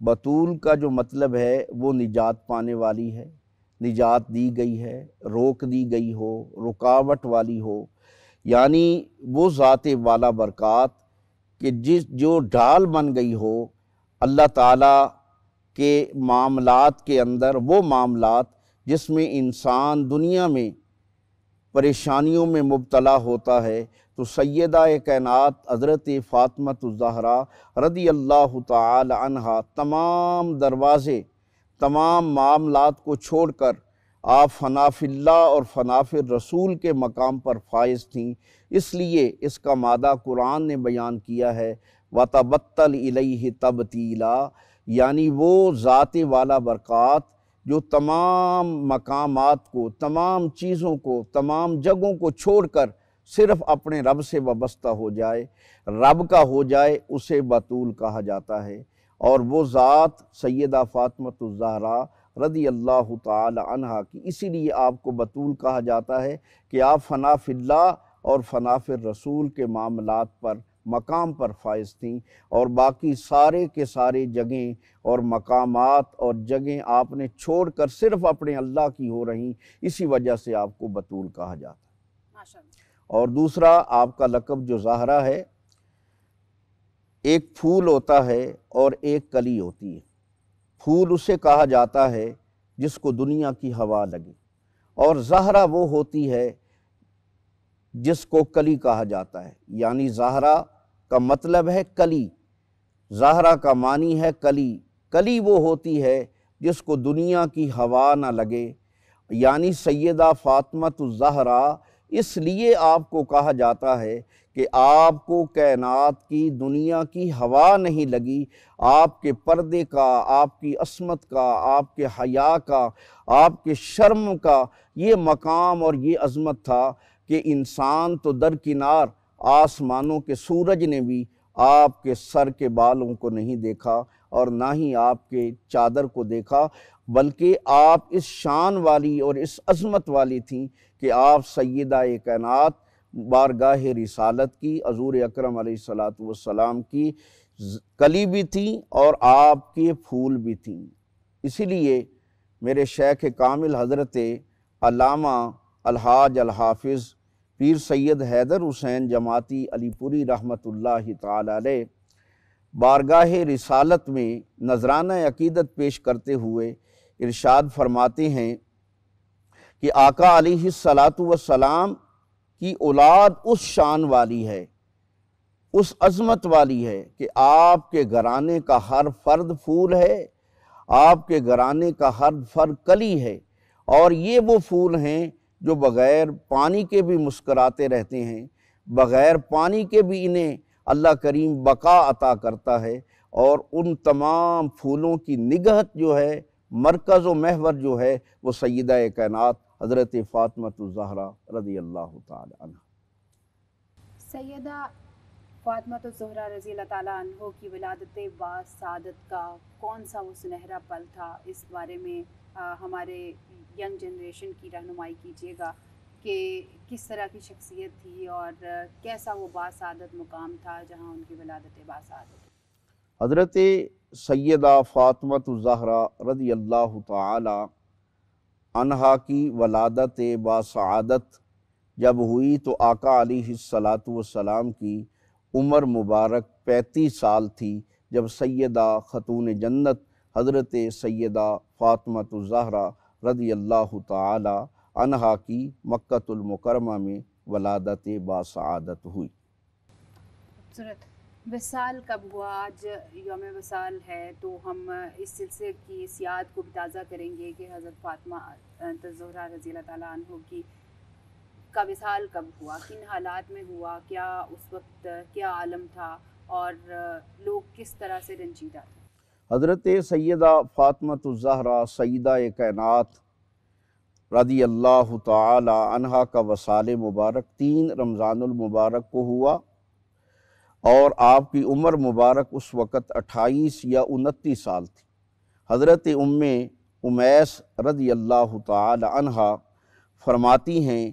بطول کا جو مطلب ہے وہ نجات پانے والی ہے، نجات دی گئی ہے، روک دی گئی ہو، رکاوٹ والی ہو، یعنی وہ ذات والا برکات کہ جو ڈھال بن گئی ہو اللہ تعالیٰ کے معاملات کے اندر، وہ معاملات جس میں انسان دنیا میں پریشانیوں میں مبتلا ہوتا ہے، تو سیدہ کائنات حضرت فاطمۃ الزہرا رضی اللہ تعالی عنہا تمام دروازے، تمام معاملات کو چھوڑ کر آپ فنا فی اللہ اور فنا فی الرسول کے مقام پر فائز تھیں۔ اس لیے اس کا مادہ قرآن نے بیان کیا ہے وَتَبَتَّلْ إِلَيْهِ تَبْتِيلًا، یعنی وہ ذات والا برکات جو تمام مقامات کو، تمام چیزوں کو، تمام جگہوں کو چھوڑ کر صرف اپنے رب سے وابستہ ہو جائے، رب کا ہو جائے، اسے بطول کہا جاتا ہے۔ اور وہ ذات سیدہ فاطمۃ الزہرا رضی اللہ تعالی عنہا کی اسی لیے آپ کو بطول کہا جاتا ہے کہ آپ فنا فی اللہ اور فنا فی الرسول کے معاملات پر، مقام پر فائز تھیں، اور باقی سارے کے سارے جگہیں اور مقامات اور جگہیں آپ نے چھوڑ کر صرف اپنے اللہ کی ہو رہیں، اسی وجہ سے آپ کو بطول کہا جاتا ہے۔ ماشاءاللہ۔ اور دوسرا آپ کا لقب جو زہرا ہے، ایک پھول ہوتا ہے اور ایک کلی ہوتی ہے۔ پھول اسے کہا جاتا ہے جس کو دنیا کی ہوا لگے، اور زہرا وہ ہوتی ہے جس کو کلی کہا جاتا ہے، یعنی زہرا کا مطلب ہے کلی، زہرا کا معنی ہے کلی۔ کلی وہ ہوتی ہے جس کو دنیا کی ہوا نہ لگے، یعنی سیدہ فاطمۃ الزہرا اس لیے آپ کو کہا جاتا ہے کہ آپ کو کائنات کی، دنیا کی ہوا نہیں لگی، آپ کے پردے کا، آپ کی عصمت کا، آپ کے حیا کا، آپ کے شرم کا یہ مقام اور یہ عظمت تھا کہ انسان تو درکنار آسمانوں کے سورج نے بھی آپ کے سر کے بالوں کو نہیں دیکھا اور نہ ہی آپ کے چادر کو دیکھا، بلکہ آپ اس شان والی اور اس عظمت والی تھیں کہ آپ سیدہ کائنات بارگاہ رسالت کی، حضور اکرم علیہ السلام کی کلی بھی تھیں اور آپ کے پھول بھی تھیں۔ اسی لیے میرے شیخ کامل حضرت علامہ الحاج الحافظ پیر سید حیدر حسین جماعتی علی پوری رحمۃ اللہ تعالی علیہ بارگاہ رسالت میں نذرانہ عقیدت پیش کرتے ہوئے ارشاد فرماتے ہیں کہ آقا علیہ السلام کی اولاد اس شان والی ہے، اس عظمت والی ہے کہ آپ کے گھرانے کا ہر فرد پھول ہے، آپ کے گھرانے کا ہر فرد کلی ہے، اور یہ وہ پھول ہیں جو بغیر پانی کے بھی مسکراتے رہتے ہیں، بغیر پانی کے بھی انہیں اللہ کریم بقا عطا کرتا ہے، اور ان تمام پھولوں کی نگہت جو ہے، مرکز و محور جو ہے، وہ سیدہ کائنات حضرت فاطمۃ الزہرا رضی اللہ تعالی عنہ۔ سیدہ فاطمۃ الزہرا رضی اللہ تعالیٰ عنہ کی ولادت باسعادت کا کون سا وہ سنہرا پل تھا، اس بارے میں ہمارے ینگ جنریشن کی رہنمائی کیجیے گا کہ کس طرح کی شخصیت تھی اور کیسا وہ باسعادت مقام تھا جہاں ان کی ولادت باسعادت۔ حضرت سیدہ فاطمۃ الزہرا رضی اللہ تعالی عنہا کی ولادت باسعادت جب ہوئی تو آقا علیہ السلام کی عمر مبارک 35 سال تھی، جب سیدہ خاتون جنت حضرت سیدہ فاطمۃ الزہرا رضی اللہ تعالی عنہا کی مکۃ المکرمہ میں ولادت باسعادت ہوئی۔ خوبصورت۔ وصال کب ہوا؟ آج یوم وصال ہے، تو ہم اس سلسلے کی اس یاد کو بھی تازہ کریں گے کہ حضرت فاطمہ الزہرا رضی اللہ تعالیٰ عنہ کی کا وصال کب ہوا، کن حالات میں ہوا، کیا اس وقت کیا عالم تھا اور لوگ کس طرح سے رنجیدہ تھے۔ حضرت سیدہ فاطمۃ الزہرا سیدہ کائنات رضی اللہ تعالی عنہا کا وصال مبارک 3 رمضان المبارک کو ہوا، اور آپ کی عمر مبارک اس وقت 28 یا 29 سال تھی۔ حضرت امیس رضی اللہ تعالی عنہا فرماتی ہیں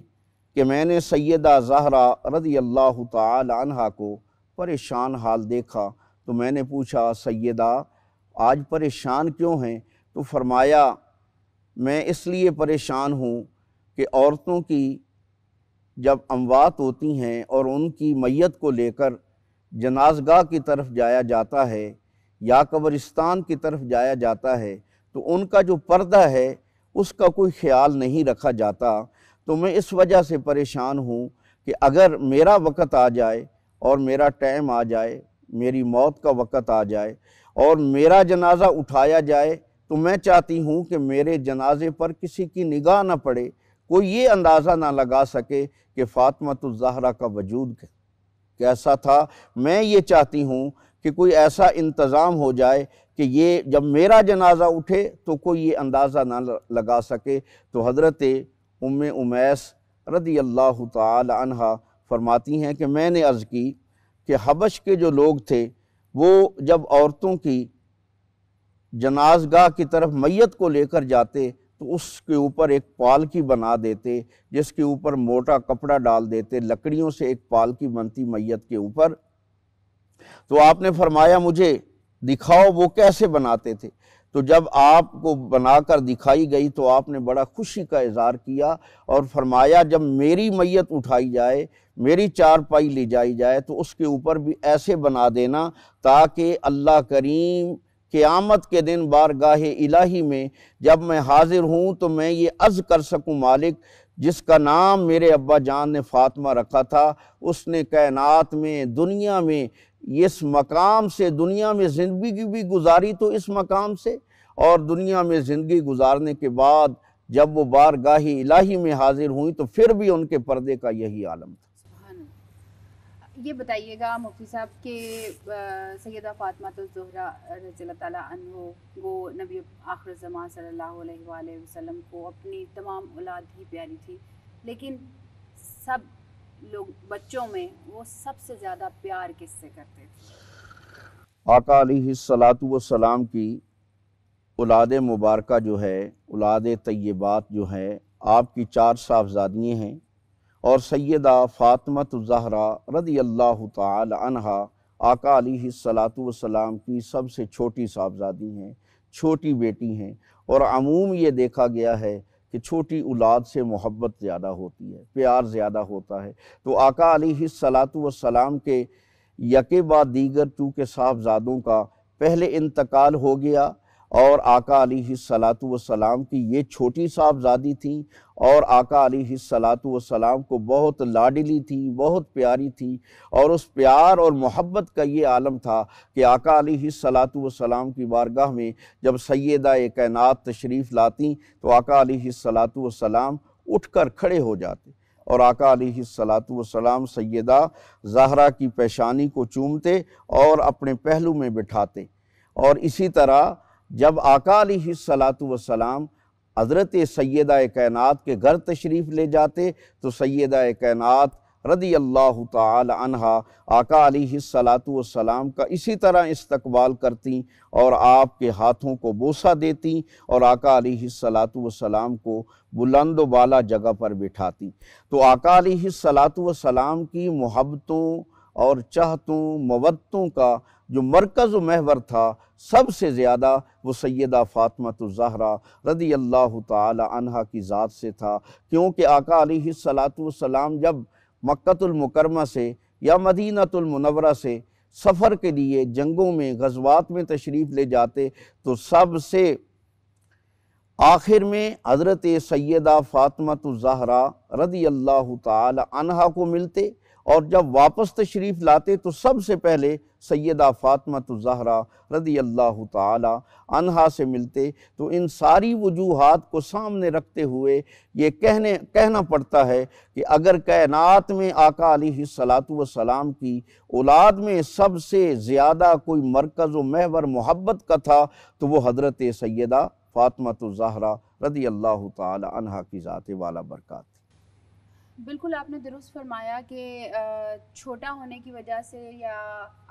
کہ میں نے سیدہ زہرا رضی اللہ تعالی عنہا کو پریشان حال دیکھا، تو میں نے پوچھا سیدہ آج پریشان کیوں ہیں؟ تو فرمایا میں اس لیے پریشان ہوں کہ عورتوں کی جب اموات ہوتی ہیں اور ان کی میت کو لے کر جنازگاہ کی طرف جایا جاتا ہے یا قبرستان کی طرف جایا جاتا ہے تو ان کا جو پردہ ہے اس کا کوئی خیال نہیں رکھا جاتا۔ تو میں اس وجہ سے پریشان ہوں کہ اگر میرا وقت آ جائے اور میرا ٹائم آ جائے، میری موت کا وقت آ جائے اور میرا جنازہ اٹھایا جائے تو میں چاہتی ہوں کہ میرے جنازے پر کسی کی نگاہ نہ پڑے، کوئی یہ اندازہ نہ لگا سکے کہ فاطمۃ الزہرا کا وجود کیسا تھا۔ میں یہ چاہتی ہوں کہ کوئی ایسا انتظام ہو جائے کہ یہ جب میرا جنازہ اٹھے تو کوئی یہ اندازہ نہ لگا سکے۔ تو حضرت ام امیس رضی اللہ تعالی عنہ فرماتی ہیں کہ میں نے عرض کی کہ حبش کے جو لوگ تھے وہ جب عورتوں کی جنازگاہ کی طرف میت کو لے کر جاتے تو اس کے اوپر ایک پالکی بنا دیتے، جس کے اوپر موٹا کپڑا ڈال دیتے، لکڑیوں سے ایک پالکی بنتی میت کے اوپر۔ تو آپ نے فرمایا مجھے دکھاؤ وہ کیسے بناتے تھے۔ تو جب آپ کو بنا کر دکھائی گئی تو آپ نے بڑا خوشی کا اظہار کیا اور فرمایا جب میری میت اٹھائی جائے، میری چارپائی لے جائی جائے تو اس کے اوپر بھی ایسے بنا دینا تاکہ اللہ کریم قیامت کے دن بارگاہ الہی میں جب میں حاضر ہوں تو میں یہ عرض کر سکوں مالک جس کا نام میرے ابا جان نے فاطمہ رکھا تھا، اس نے کائنات میں دنیا میں اس مقام سے دنیا میں زندگی بھی گزاری تو اس مقام سے، اور دنیا میں زندگی گزارنے کے بعد جب وہ بارگاہ الہی میں حاضر ہوئیں تو پھر بھی ان کے پردے کا یہی عالم تھا۔ سبحان اللہ۔ یہ بتائیے گا مفتی صاحب کہ سیدہ فاطمہ الزہرا رضی اللہ تعالیٰ عنہ وہ نبی آخر زمان صلی اللہ علیہ وآلہ وسلم کو اپنی تمام اولاد ہی پیاری تھی، لیکن سب لوگ بچوں میں وہ سب سے زیادہ پیار کس سے کرتے تھے؟ آقا علیہ السلام کی اولاد مبارکہ جو ہے، اولاد طیبات جو ہے، آپ کی 4 صاحبزادیاں ہیں اور سیدہ فاطمۃ الزہرا رضی اللہ تعالی عنہا آقا علیہ السلام کی سب سے چھوٹی صاحبزادی ہیں، چھوٹی بیٹی ہیں، اور عموم یہ دیکھا گیا ہے کہ چھوٹی اولاد سے محبت زیادہ ہوتی ہے، پیار زیادہ ہوتا ہے۔ تو آقا علیہ السلام کے یکے بعد دیگر چونکہ صاحبزادوں کا پہلے انتقال ہو گیا اور آقا علیہ السلام کی یہ چھوٹی صاحبزادی تھی اور آقا علیہ السلام کو بہت لاڈلی تھی، بہت پیاری تھی، اور اس پیار اور محبت کا یہ عالم تھا کہ آقا علیہ السلام کی بارگاہ میں جب سیدہ کائنات تشریف لاتی تو آقا علیہ السلام اٹھ کر کھڑے ہو جاتے اور آقا علیہ السلام سیدہ زہرا کی پیشانی کو چومتے اور اپنے پہلو میں بٹھاتے۔ اور اسی طرح جب آقا علیہ السلام حضرت سیدہ کائنات کے گھر تشریف لے جاتے تو سیدہ کائنات رضی اللہ تعالی عنہا آقا علیہ السلام کا اسی طرح استقبال کرتی اور آپ کے ہاتھوں کو بوسہ دیتی اور آقا علیہ السلام کو بلند و بالا جگہ پر بٹھاتی۔ تو آقا علیہ السلام کی محبتوں اور چاہتوں مودتوں کا جو مرکز و محور تھا سب سے زیادہ وہ سیدہ فاطمۃ الزہرا رضی اللہ تعالی عنہا کی ذات سے تھا، کیونکہ آقا علیہ السلام جب مکہ المکرمہ سے یا مدینہ المنورہ سے سفر کے لیے جنگوں میں غزوات میں تشریف لے جاتے تو سب سے آخر میں حضرت سیدہ فاطمۃ الزہرا رضی اللہ تعالی عنہا کو ملتے، اور جب واپس تشریف لاتے تو سب سے پہلے سیدہ فاطمۃ الزہرا رضی اللہ تعالی عنہا سے ملتے۔ تو ان ساری وجوہات کو سامنے رکھتے ہوئے یہ کہنا پڑتا ہے کہ اگر کائنات میں آقا علیہ السلام کی اولاد میں سب سے زیادہ کوئی مرکز و محور محبت کا تھا تو وہ حضرت سیدہ فاطمۃ الزہرا رضی اللہ تعالی عنہا کی ذات والا برکات تھی۔ بالکل آپ نے درست فرمایا کہ چھوٹا ہونے کی وجہ سے یا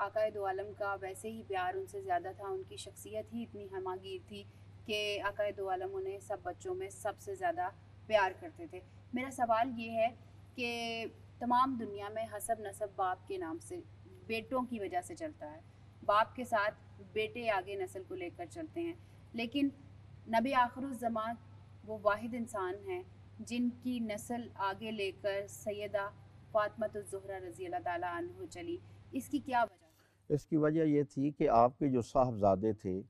آقا دو عالم کا ویسے ہی پیار ان سے زیادہ تھا، ان کی شخصیت ہی اتنی ہماگیر تھی کہ آقا دو عالم انہیں سب بچوں میں سب سے زیادہ پیار کرتے تھے۔ میرا سوال یہ ہے کہ تمام دنیا میں حسب نسب باپ کے نام سے بیٹوں کی وجہ سے چلتا ہے، باپ کے ساتھ بیٹے آگے نسل کو لے کر چلتے ہیں، لیکن نبی آخر الزمان وہ واحد انسان ہیں جن کی نسل آگے لے کر سیدہ فاطمہ الزہرا رضی اللہ تعالیٰ عنہ چلی. اس کی کیا وجہ؟ اس کی وجہ یہ تھی کہ آپ کے جو صاحبزادے تھے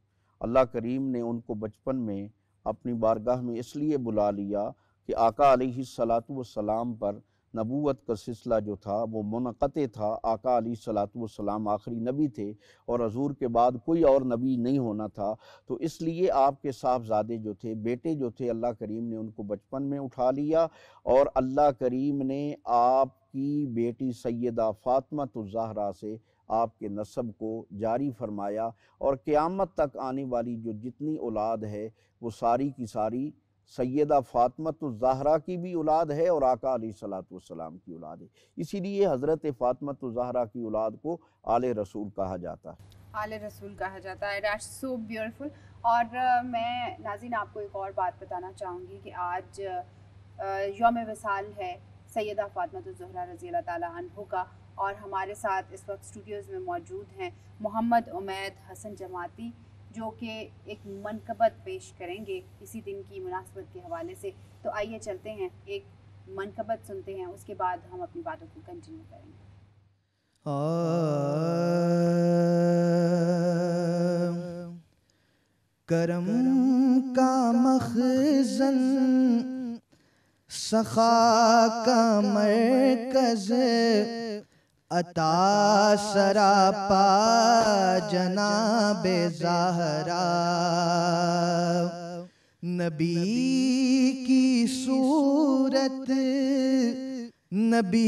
اللہ کریم نے ان کو بچپن میں اپنی بارگاہ میں اس لیے بلا لیا کہ آقا علیہ السلام پر نبوت کا سلسلہ جو تھا وہ منقطع تھا. آقا علیہ السلام آخری نبی تھے اور حضور کے بعد کوئی اور نبی نہیں ہونا تھا. تو اس لیے آپ کے صاحبزادے جو تھے، بیٹے جو تھے، اللہ کریم نے ان کو بچپن میں اٹھا لیا اور اللہ کریم نے آپ کی بیٹی سیدہ فاطمہ الزہرا سے آپ کے نسب کو جاری فرمایا، اور قیامت تک آنے والی جو جتنی اولاد ہے وہ ساری کی ساری سیدہ فاطمہ الزہرا کی بھی اولاد ہے اور آقا علیہ السلام کی اولاد ہے. اسی لیے حضرت فاطمہ الزہرا کی اولاد کو آل رسول کہا جاتا ہے. آل رسول کہا جاتا ہے. That's so beautiful. اور میں ناظرین آپ کو ایک اور بات بتانا چاہوں گی کہ آج یوم وصال ہے سیدہ فاطمہ الزہرا رضی اللہ تعالیٰ عنہ کا، اور ہمارے ساتھ اس وقت اسٹوڈیوز میں موجود ہیں محمد عمید حسن جماعتی، جو کہ ایک منقبت پیش کریں گے اسی دن کی مناسبت کے حوالے سے. تو آئیے چلتے ہیں، ایک منقبت سنتے ہیں، اس کے بعد ہم اپنی باتوں کو کنٹینیو کریں گے. کرم کا مخزن، سخا کا مرکز، عطا سراپا جناب زہرا، نبی کی صورت، نبی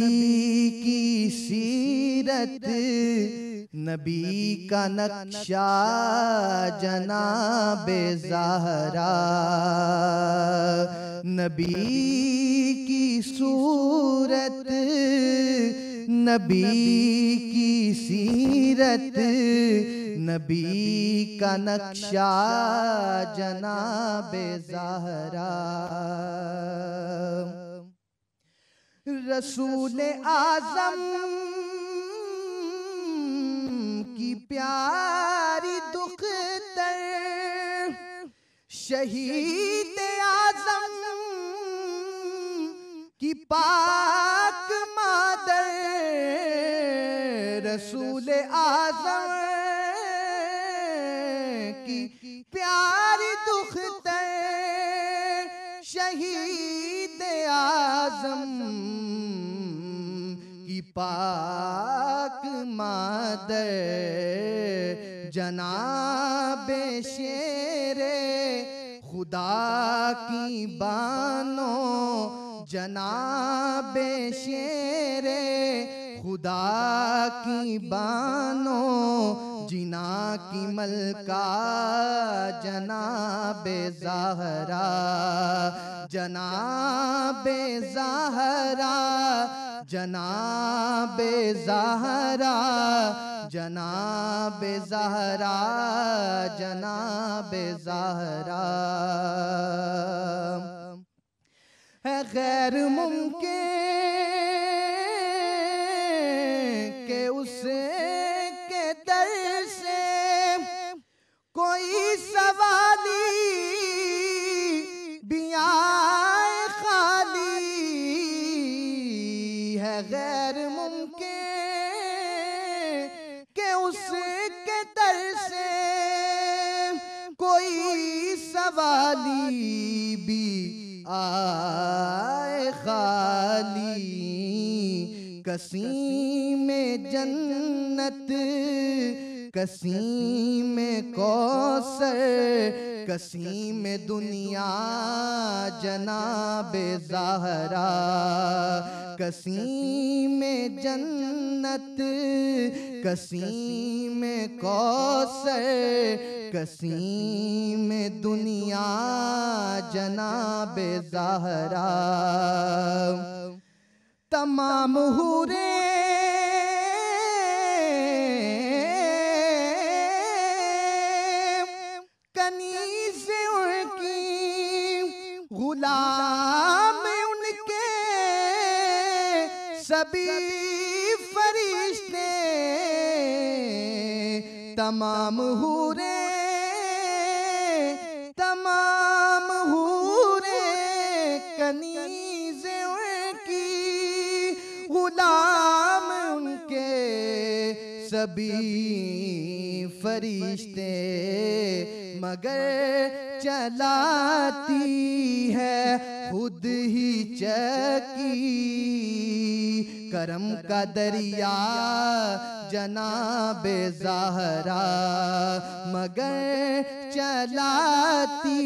کی سیرت، نبی کا نقشہ جناب زہرا، نبی کی صورت، نبی کی سیرت، نبی کا نقشہ جناب زہرا، رسول اعظم کی پیاری دختر، شہید اعظم کی پاک مادر، رسول اعظم کی پیاری دختر، شہید اعظم کی پاک مادر، جناب شیر خدا کی بانو، جناب شیر خدا کی بانو، جنا کی ملکہ جناب زہرا، جناب زہرا، جناب زہرا، جناب زہرا، جناب زہرا، ہے غیر ممکن کہ اس کے در سے کوئی سوالی بھی آئے خالی، ہے غیر ممکن کہ اس کے در سے کوئی سوالی بھی آئے خالی، کسیم جنت، کسیم کوثر، کسیم دنیا جناب زہرا، کسیم جنت، کسیم کوثر، کسیم دنیا جناب زہرا، تمام حوریں کنیز ان کی، غلام ان کے سبھی فرشتے، تمام حوریں تمام حوریں کنیزیں ان کی غلام ان کے سبھی فرشتے مگر چلاتی ہے خود ہی چکی کرم کا دریا جناب زہرا مگر چلاتی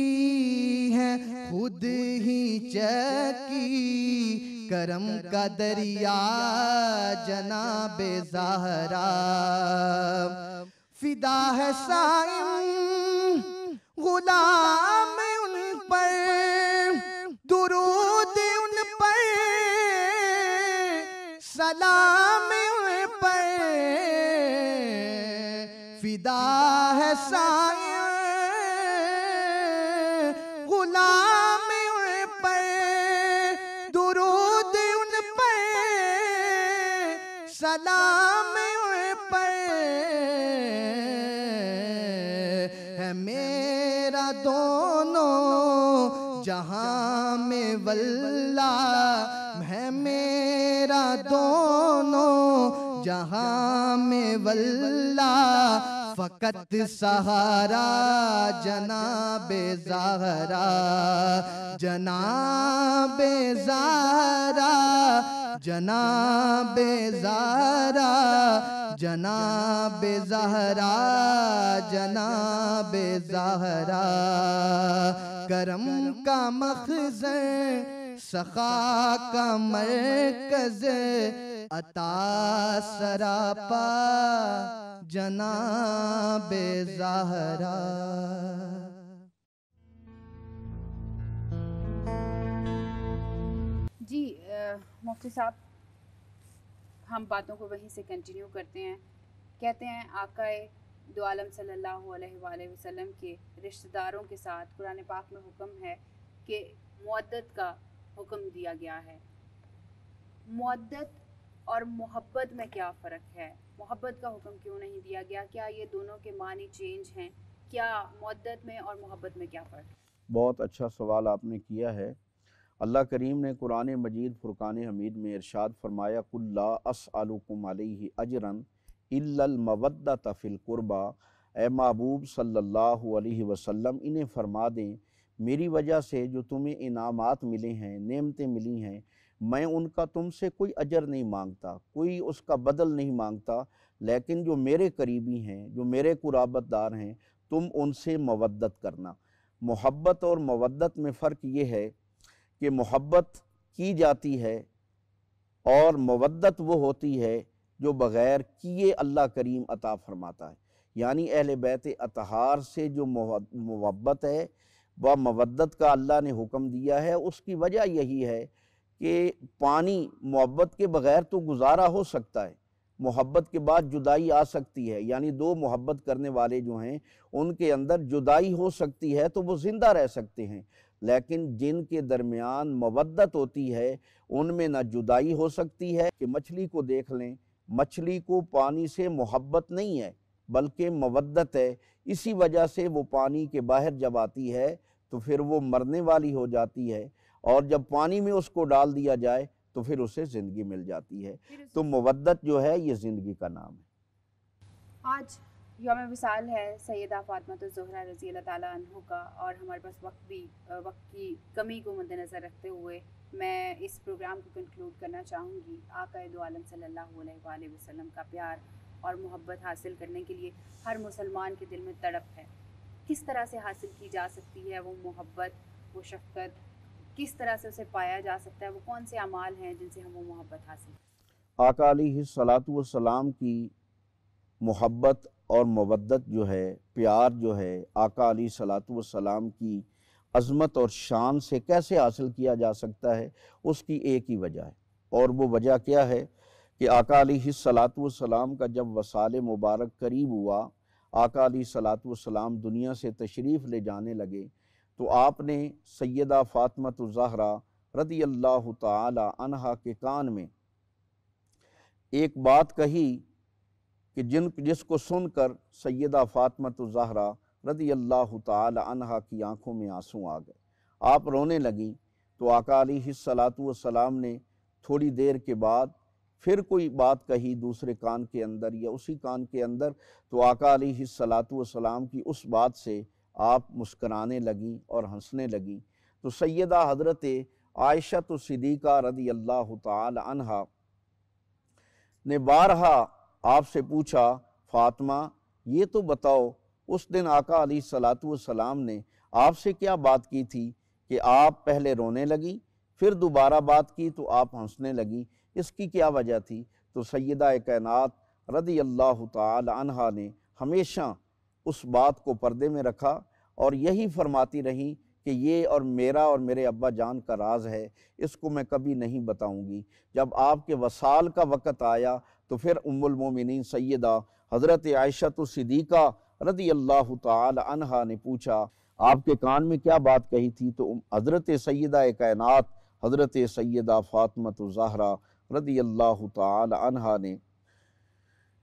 ہے خود ہی چکی کرم کا دریا جناب زہرا فدا ہے سائم غلام ان پر درود ان پر سلام ان پر فدا ہے سائم غلام ان پر درود ان پر سلام ان پر ہے میرا دونوں جہاں میں واللہ ہے میرا دونوں جہاں میں واللہ فقط سہارا جناب زہرا جناب زہرا جناب زہرا جناب زہرا جناب زہرا کرم کا مخزن سخا کا مرکز عطا سراپا جناب زہرا جی مفتی صاحب، ہم باتوں کو وہیں سے کنٹینیو کرتے ہیں. کہتے ہیں آقائے دو عالم صلی اللہ علیہ وآلہ وسلم کے رشتہ داروں کے ساتھ قرآن پاک میں حکم ہے کہ مودت کا حکم دیا گیا ہے. مودت اور محبت میں کیا فرق ہے؟ محبت کا حکم کیوں نہیں دیا گیا؟ کیا یہ دونوں کے معنی چینج ہیں؟ کیا مودت میں اور محبت میں کیا فرق ہے؟ بہت اچھا سوال آپ نے کیا ہے. اللہ کریم نے قرآن مجید فرقان حمید میں ارشاد فرمایا قُلْ لَا أَسْأَلُكُمْ عَلَيْهِ أَجْرًا إِلَّا الْمَوَدَّةَ فِي الْقُرْبَى. اے محبوب صلی اللہ علیہ وسلم انہیں فرما دیں میری وجہ سے جو تمہیں انعامات ملے ہیں، نعمتیں ملی ہیں، میں ان کا تم سے کوئی اجر نہیں مانگتا، کوئی اس کا بدل نہیں مانگتا، لیکن جو میرے قریبی ہیں، جو میرے قرابت دار ہیں، تم ان سے مودت کرنا. محبت اور مودت میں فرق یہ ہے کہ محبت کی جاتی ہے اور مودت وہ ہوتی ہے جو بغیر کیے اللہ کریم عطا فرماتا ہے. یعنی اہل بیت اطہار سے جو محبت ہے وہ مودت کا اللہ نے حکم دیا ہے. اس کی وجہ یہی ہے کہ پانی محبت کے بغیر تو گزارا ہو سکتا ہے، محبت کے بعد جدائی آ سکتی ہے، یعنی دو محبت کرنے والے جو ہیں ان کے اندر جدائی ہو سکتی ہے تو وہ زندہ رہ سکتے ہیں، لیکن جن کے درمیان مودت ہوتی ہے ان میں نہ جدائی ہو سکتی ہے. کہ مچھلی کو دیکھ لیں، مچھلی کو پانی سے محبت نہیں ہے بلکہ مودت ہے، اسی وجہ سے وہ پانی کے باہر جب آتی ہے تو پھر وہ مرنے والی ہو جاتی ہے، اور جب پانی میں اس کو ڈال دیا جائے تو پھر اسے زندگی مل جاتی ہے. تو مودت جو ہے یہ زندگی کا نام ہے. آج یوم وصال ہے سیدہ فاطمہ الزہرا رضی اللہ تعالیٰ عنہ کا، اور ہمارے پاس وقت کی کمی کو مد نظر رکھتے ہوئے میں اس پروگرام کو کنکلوڈ کرنا چاہوں گی. آقا دو عالم صلی اللہ علیہ وآلہ وسلم کا پیار اور محبت حاصل کرنے کے لیے ہر مسلمان کے دل میں تڑپ ہے. کس طرح سے حاصل کی جا سکتی ہے وہ محبت، وہ شفقت؟ کس طرح سے اسے پایا جا سکتا ہے؟ وہ کون سے اعمال ہیں جن سے ہم وہ محبت حاصل کریں؟ آقا علیہ السلام کی محبت اور مودت جو ہے، پیار جو ہے، آقا علیہ السلام کی عظمت اور شان سے کیسے حاصل کیا جا سکتا ہے؟ اس کی ایک ہی وجہ ہے، اور وہ وجہ کیا ہے کہ آقا علیہ السلام کا جب وصال مبارک قریب ہوا، آقا علیہ السلام دنیا سے تشریف لے جانے لگے، تو آپ نے سیدہ فاطمہ الزہرا رضی اللہ تعالی عنہا کے کان میں ایک بات کہی کہ جس کو سن کر سیدہ فاطمۃ الزہرا رضی اللہ تعالی عنہا کی آنکھوں میں آنسو آ گئے، آپ رونے لگیں۔ تو آقا علیہ الصلاۃ والسلام نے تھوڑی دیر کے بعد پھر کوئی بات کہی دوسرے کان کے اندر یا اسی کان کے اندر، تو آقا علیہ الصلاۃ والسلام کی اس بات سے آپ مسکرانے لگیں اور ہنسنے لگیں۔ تو سیدہ حضرت عائشہ صدیقہ رضی اللہ تعالی عنہا نے بارہا آپ سے پوچھا، فاطمہ یہ تو بتاؤ اس دن آقا علیہ الصلاۃ والسلام نے آپ سے کیا بات کی تھی کہ آپ پہلے رونے لگی، پھر دوبارہ بات کی تو آپ ہنسنے لگی، اس کی کیا وجہ تھی؟ تو سیدہ کائنات رضی اللہ تعالی عنہا نے ہمیشہ اس بات کو پردے میں رکھا اور یہی فرماتی رہیں کہ یہ اور میرا اور میرے ابا جان کا راز ہے، اس کو میں کبھی نہیں بتاؤں گی۔ جب آپ کے وصال کا وقت آیا تو پھر ام المومنین سیدہ حضرت عائشہ صدیقہ رضی اللہ تعالی عنہا نے پوچھا آپ کے کان میں کیا بات کہی تھی؟ تو حضرت سیدہ کائنات حضرت سیدہ فاطمۃ الزہرا رضی اللہ تعالی عنہا نے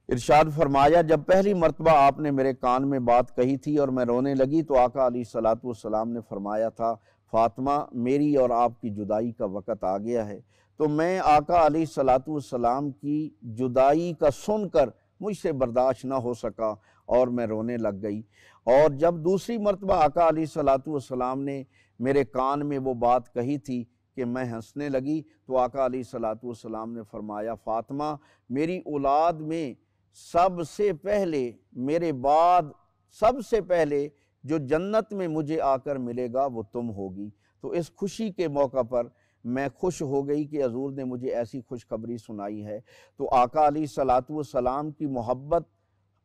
ارشاد فرمایا، جب پہلی مرتبہ آپ نے میرے کان میں بات کہی تھی اور میں رونے لگی تو آقا علیہ الصلاۃ والسلام نے فرمایا تھا، فاطمہ میری اور آپ کی جدائی کا وقت آ گیا ہے۔ تو میں آقا علیہ الصلاۃ والسلام کی جدائی کا سن کر مجھ سے برداشت نہ ہو سکا اور میں رونے لگ گئی۔ اور جب دوسری مرتبہ آقا علیہ الصلاۃ والسلام نے میرے کان میں وہ بات کہی تھی کہ میں ہنسنے لگی تو آقا علیہ الصلاۃ والسلام نے فرمایا، فاطمہ میری اولاد میں سب سے پہلے میرے بعد سب سے پہلے جو جنت میں مجھے آ کر ملے گا وہ تم ہوگی۔ تو اس خوشی کے موقع پر میں خوش ہو گئی کہ حضور نے مجھے ایسی خوشخبری سنائی ہے۔ تو آقا علیہ الصلاۃ والسلام کی محبت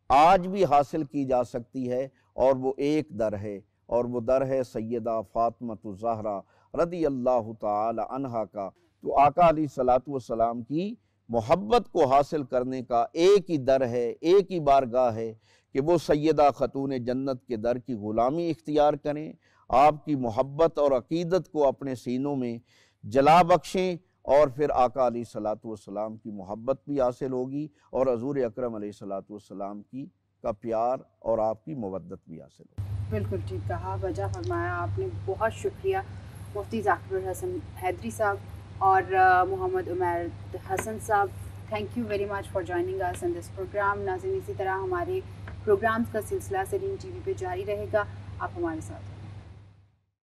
آج بھی حاصل کی جا سکتی ہے اور وہ ایک در ہے، اور وہ در ہے سیدہ فاطمۃ الزہرا رضی اللہ تعالی عنہا کا۔ تو آقا علیہ الصلاۃ والسلام کی محبت کو حاصل کرنے کا ایک ہی در ہے، ایک ہی بارگاہ ہے کہ وہ سیدہ خاتون جنت کے در کی غلامی اختیار کریں، آپ کی محبت اور عقیدت کو اپنے سینوں میں جلا بخشیں، اور پھر آقا علیہ الصلاۃ والسلام کی محبت بھی حاصل ہوگی اور حضور اکرم علیہ الصلاۃ والسلام کا پیار اور آپ کی مودت بھی حاصل ہوگی۔ بالکل ٹھیک کہا، وجہ فرمایا آپ نے۔ بہت شکریہ مفتی ذاکر الحسن حیدری صاحب اور محمد عمیر حسن صاحب، thank you very much for joining اس ان دس پروگرام۔ ناظرین اسی طرح ہمارے پروگرامز کا سلسلہ سرین ٹی وی پہ جاری رہے گا، آپ ہمارے ساتھ